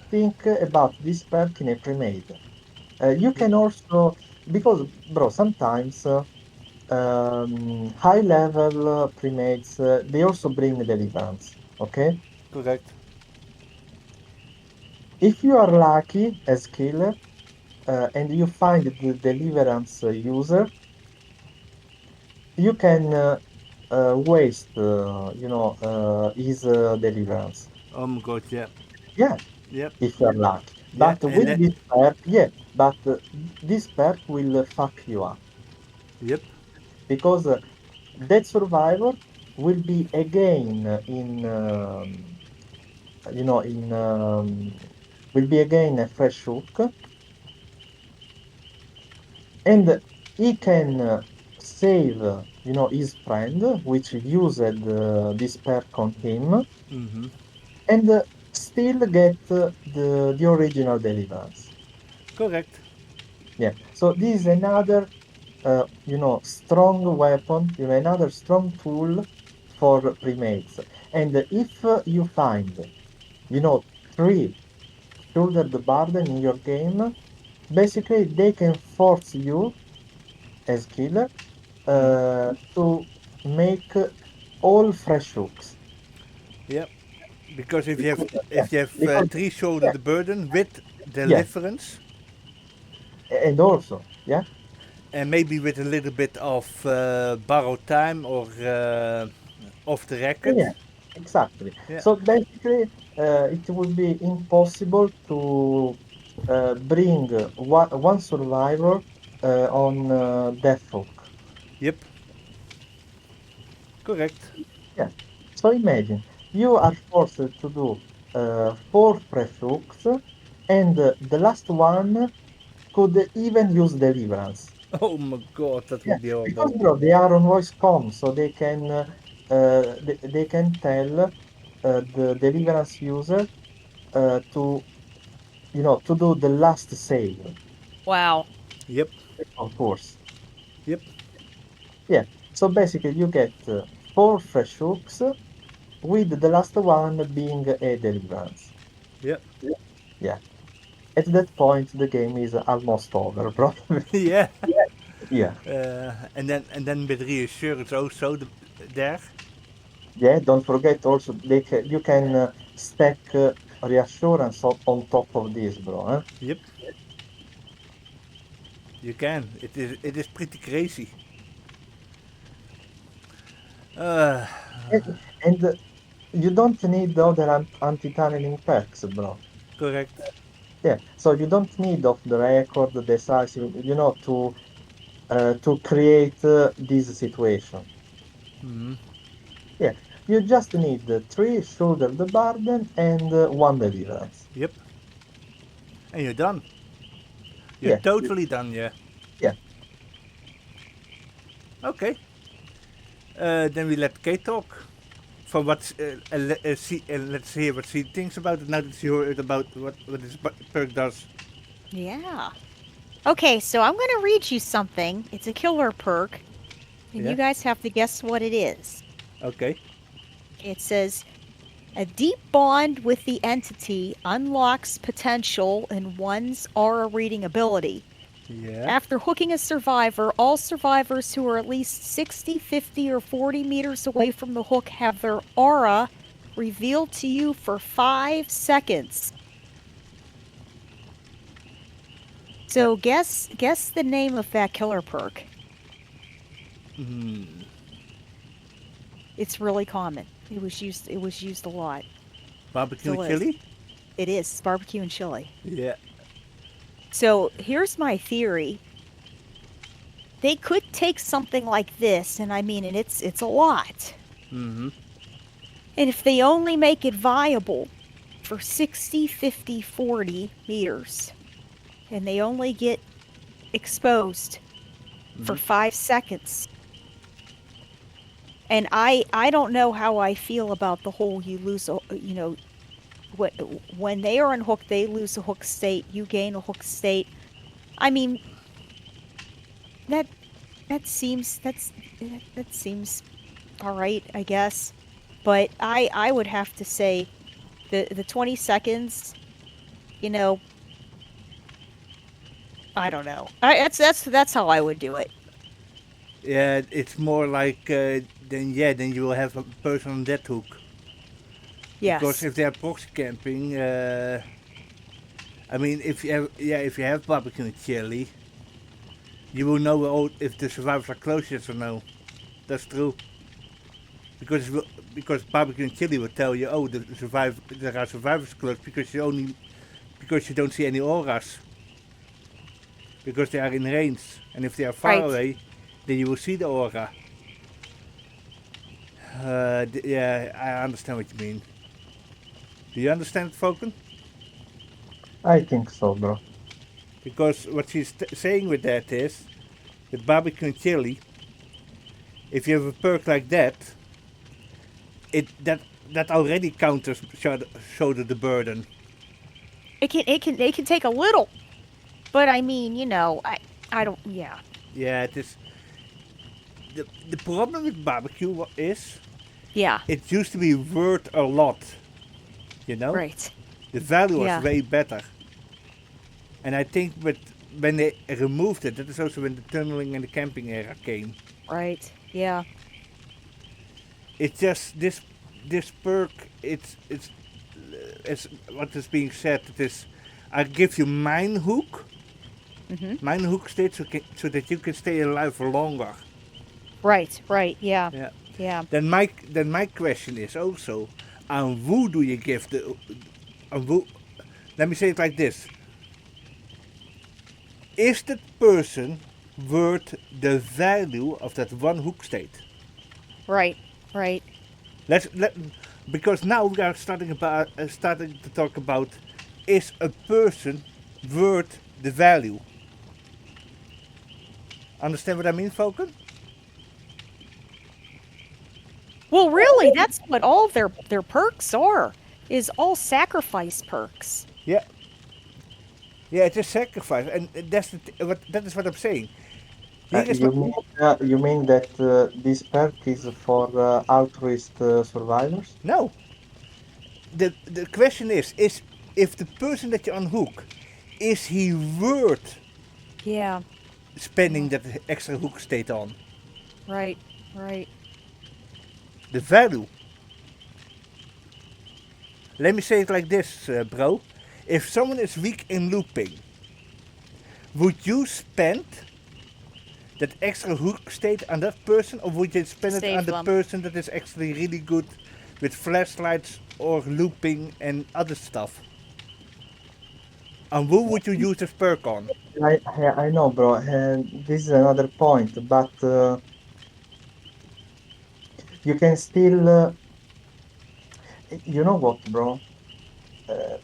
think about this perk in a pre-made. You Yeah. can also because, bro, sometimes high level pre-mades they also bring deliverance. Okay, Correct. if you are lucky as killer and you find the deliverance user, you can waste his deliverance. Oh my god, yeah. Yeah, Yep. if you're lucky. Yeah. But And with that this perk, yeah, but this perk will fuck you up yep. because that survivor will be again in will be again a fresh hook, and he can save his friend which used this perk on him Mm-hmm. and still get the original deliverance. Correct. Yeah, so this is another strong weapon, another strong tool for primates. And if you find, three shoulder the burden in your game, basically they can force you as killer Mm-hmm. to make all fresh hooks. Yep. Because Because, yeah, if you have because, three shoulder yeah, the burden with yeah, deliverance and also, yeah, and maybe with a little bit of borrowed time or off the record. yeah, exactly. Yeah. So basically, it would be impossible to bring one survivor on Death Hook. Yep. Correct. Yeah. So imagine you are forced to do four fresh hooks, and the last one could even use deliverance. Oh my god, that Yeah, would be because horrible. bro, they are on voice comm, so they can tell the deliverance user to to do the last save, wow. Yep. of course. Yep. Yeah. So basically, you get four fresh hooks with the last one being a deliverance. Yep. Yeah. At that point, the game is almost over, bro. Yeah. Yeah. And then with reassurance also there. Yeah. Don't forget also you can stack reassurance on top of this, bro. Huh? Yep. You can. It is pretty crazy. Uh, And you don't need the other anti-tunneling perks, bro. correct. Yeah, so you don't need off the record, the decisive, to create this situation. Hmm. Yeah, you just need three shoulder the burden and one deliverance. Yep. And you're done. You're Yeah, totally done, yeah. yeah. Okay. Then we let Kate talk. For what, let's hear what she thinks about it now that she heard about what this perk does. Yeah. Okay, so I'm going to read you something. It's a killer perk, and Yeah. you guys have to guess what it is. Okay. It says, a deep bond with the entity unlocks potential in one's aura reading ability. Yeah. After hooking a survivor, all survivors who are at least 60, 50, or 40 meters away from the hook have their aura revealed to you for 5 seconds. So guess the name of that killer perk. Hmm. It's really common. It was used a lot. Barbecue Still is. chili? It is barbecue and chili. Yeah. So here's my theory. They could take something like this, and it's a lot. Mm-hmm. And if they only make it viable for 60, 50, 40 meters, and they only get exposed for 5 seconds, and I don't know how I feel about the whole you lose, when they are unhooked, they lose a hook state, you gain a hook state. I mean, that seems all right, I guess. But I would have to say the 20 seconds, I don't know. That's how I would do it. Yeah, it's more like then you will have a person on that hook. Yes. Because if they are proxy camping, if you have barbecue and chili, you will know if the survivors are close, yes or no. That's true. Because barbecue and chili will tell you, there are survivors close because you don't see any auras. Because they are in range, and if they are far away, then you will see the aura. I understand what you mean. Do you understand, Falcon? I think so, bro. Because what she's saying with that is, with barbecue and chili, if you have a perk like that, that already counters shoulder the burden. It can take a little, but I don't. Yeah. Yeah, it is. The problem with barbecue is, Yeah. it used to be worth a lot. Right. The value was Yeah. way better. And I think when they removed it, that is also when the tunneling and the camping era came. Right. Yeah. It's just this perk. It's what is being said. It is, I give you mine hook. Mm-hmm. Mine hook state so that you can stay alive for longer. Right. Right. Yeah. Yeah. Yeah. Then my question is also, on who do you give the? Let me say it like this: is that person worth the value of that one hook state? Right. Right. Because now we are starting to talk about, is a person worth the value? Understand what I mean, Falcon? Well, really, that's what all their perks are. Is all sacrifice perks. Yeah. Yeah, it's a sacrifice, and that is what I'm saying. You mean that this perk is for altruist survivors? No. The question is if the person that you unhook, is he worth Yeah. spending that extra hook state on? Right. Right. The value. Let me say it like this, bro. If someone is weak in looping, would you spend that extra hook state on that person, or would you spend it Save on the them. person that is actually really good with flashlights or looping and other stuff? And who would you use this perk on? I know, bro, and this is another point, but you can still, you know what, bro? Uh,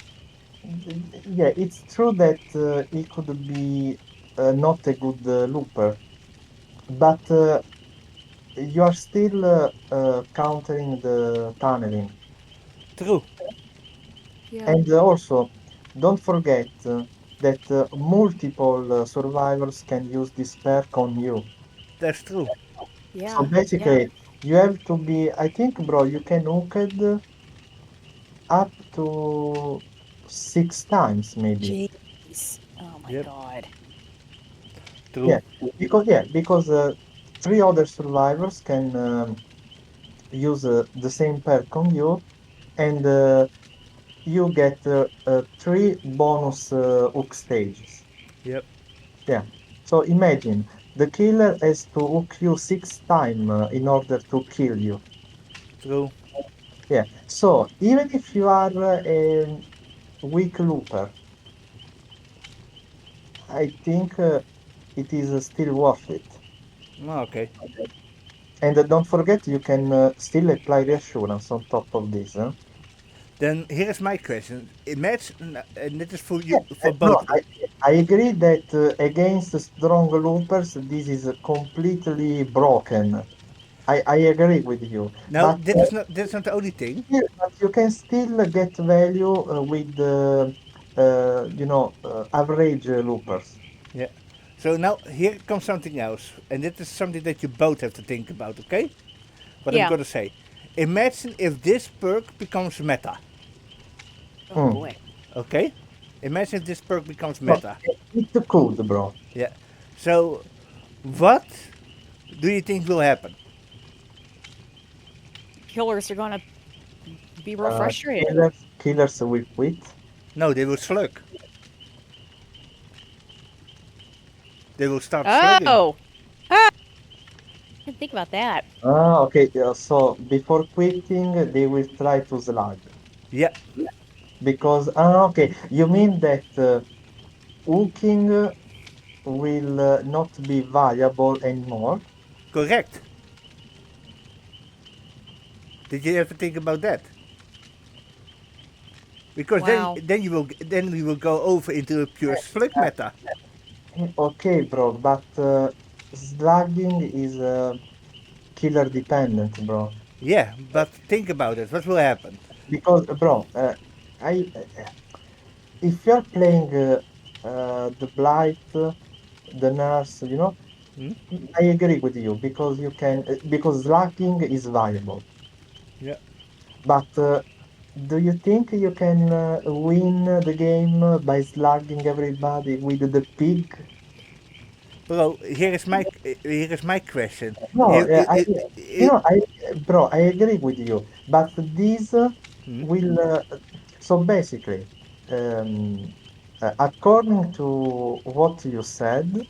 yeah, it's true that he could be not a good looper, but you are still countering the tunneling. True. Yeah. And also, don't forget that multiple survivors can use this perk on you. That's true. So Yeah. Yeah. basically, you have to be, I think, bro, you can hook it up to 6 times, maybe. Jeez. Oh my Yep. God. True. Because three other survivors can use the same perk on you, and you get three bonus hook stages. Yep. Yeah. So imagine the killer has to hook you 6 times in order to kill you. True. Yeah. So even if you are a weak looper, I think it is still worth it. Okay. And don't forget, you can still apply reassurance on top of this. Huh? Then here is my question. Imagine, and this is for Yeah, you, for no, both. I agree that against strong loopers, this is completely broken. I agree with you, No, this is not the only thing. but you can still get value with average loopers. Yeah. So now here comes something else, and this is something that you both have to think about. Okay? What I'm Yeah. gonna say. Imagine if this perk becomes meta. Oh Mm. boy. Okay? Imagine if this perk becomes No, meta. it could, bro. Yeah. So what do you think will happen? Killers are gonna be real Uh, frustrated. killers will quit. No, they will slug. They will start slugging. Oh. Ah. I didn't think about that. Ah, okay. So before quitting, they will try to slug Yeah, because okay. You mean that hooking will not be viable anymore? correct. Did you ever think about that? Because Wow. then we will go over into a pure slug meta. Okay, bro, but slugging is killer dependent, bro. Yeah, but think about it. What will happen? Because, bro, I if you're playing the blight, the nurse, Hmm? I agree with you because you can because slugging is viable. Yeah. But do you think you can win the game by slugging everybody with the pig? Bro, here is my question. No, If bro, I agree with you, but these hmm? will. So basically, according to what you said,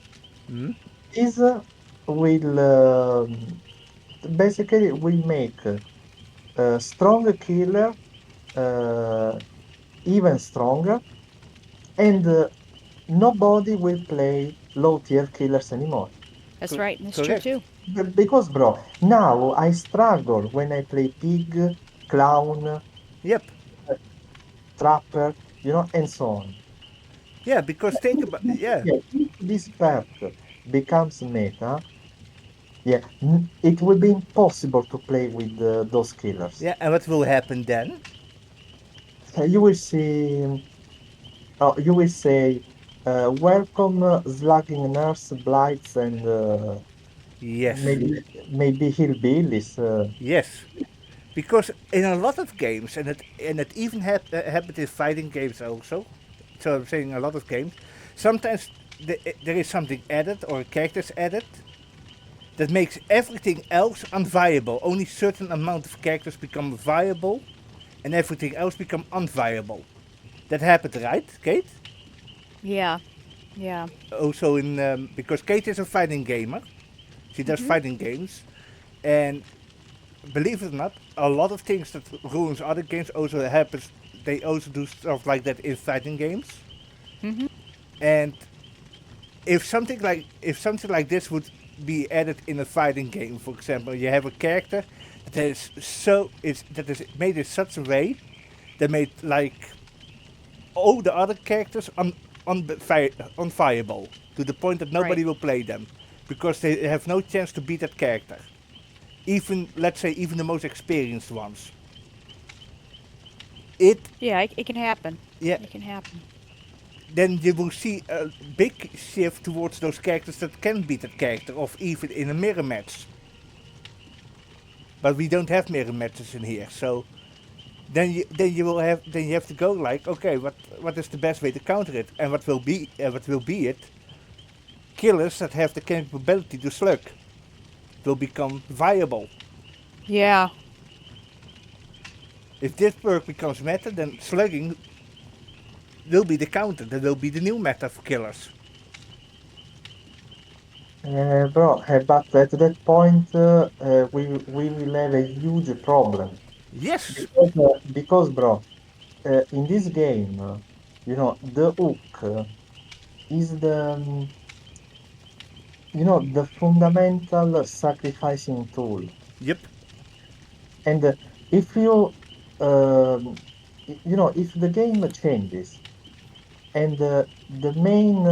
Hmm? these will basically will make a strong killer uh, even stronger, and nobody will play low tier killers anymore. That's right. And that's true Correct. too. Because, bro, now I struggle when I play pig, clown, Yep. trapper, and so on. Yeah, because think about yeah. Yeah, if this perk becomes meta, yeah, it will be impossible to play with those killers. Yeah, and what will happen then? You will see, you will say, welcome, slugging nurse, blights, and Yes. maybe hillbillies. Yes. Because in a lot of games, and it even happened in fighting games also. So I'm saying a lot of games. Sometimes there is something added or characters added that makes everything else unviable. Only certain amount of characters become viable, and everything else become unviable. That happened, right, Kate? Yeah. Yeah. Also in because Kate is a fighting gamer. She does Hmm. fighting games, and believe it or not, a lot of things that ruins other games also happens. They also do stuff like that in fighting games. Mm-hmm. And if something like this would be added in a fighting game, for example, you have a character that is made in such a way that made like all the other characters unfireable to the point that nobody Right. will play them because they have no chance to beat that character. Even let's say even the most experienced ones. Yeah, it can happen. Yeah, It can happen. then you will see a big shift towards those characters that can beat that character, or even in a mirror match. But we don't have mirror matches in here, so then you have to go like, okay, what is the best way to counter it, and what will be it? Killers that have the capability to slug will become viable. Yeah. If this perk becomes meta, then slugging will be the counter. That will be the new meta for killers. Bro, but at that point, we will have a huge problem Yes. because bro, in this game, the hook is the fundamental sacrificing tool. Yep. And if um, if the game changes and the main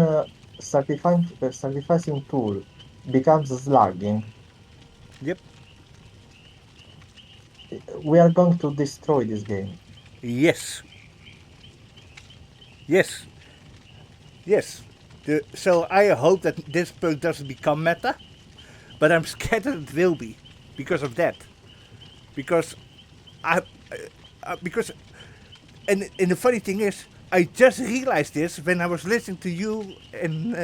sacrificing tool becomes slugging, Yep. we are going to destroy this game. Yes. Yes. Yes. So I hope that this perk doesn't become meta, but I'm scared that it will be because of that. Because because and the funny thing is, I just realized this when I was listening to you and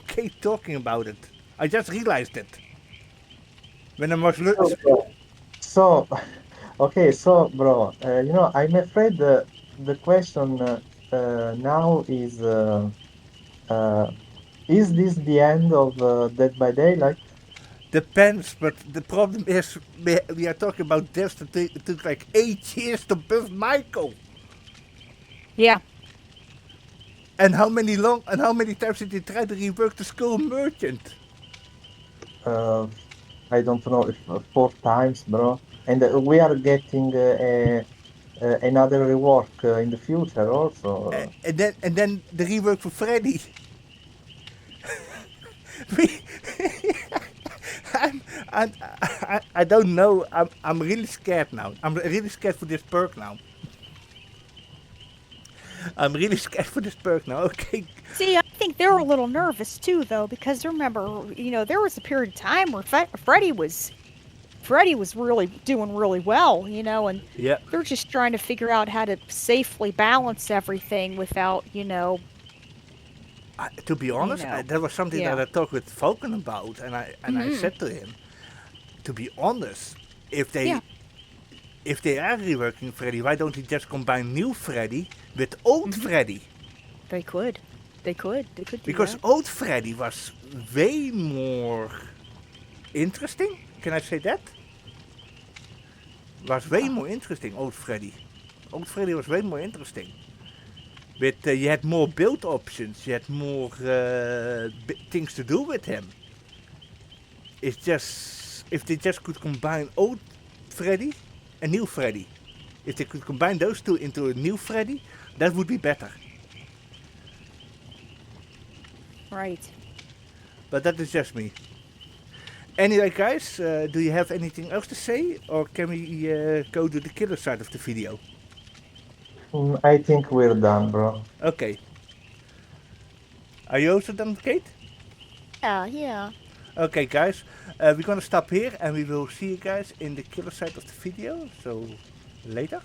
Kate talking about it. I just realized it when I was So, okay, so bro, I'm afraid the question now uh, is this the end of Dead by Daylight? depends, but the problem is we are talking about devs that took like 8 years to build Michael. Yeah. And how many times did they try to rework the Skull Merchant? Uh, I don't know if 4 times, bro. And we are getting another rework in the future also. And then the rework for Freddy. We- I'm, I'm, I don't know. I'm really scared now. I'm really scared for this perk now. I'm really scared for this perk now. Okay. See, I think they're a little nervous too, though, because remember, there was a period of time where Freddie was really doing really well, and Yeah. they're just trying to figure out how to safely balance everything without, To be honest, know. that was something Yeah. that I talked with Falcon about, and I said to him, to be honest, if they Yeah. if they are reworking Freddy, why don't they just combine new Freddy with old Freddy? They could. They could do Because that. old Freddy was way more interesting. Can I say that? Was way more interesting, old Freddy. Old Freddy was way more interesting. But you had more build options. You had more things to do with him. It's just if they just could combine old Freddy and new Freddy. If they could combine those two into a new Freddy, that would be better. Right. But that is just me. Anyway, guys, do you have anything else to say, or can we go to the killer side of the video? I think we're done, bro. Okay. Are you also done, Kate? Yeah. Okay, guys, we're gonna stop here, and we will see you guys in the killer side of the video. So later.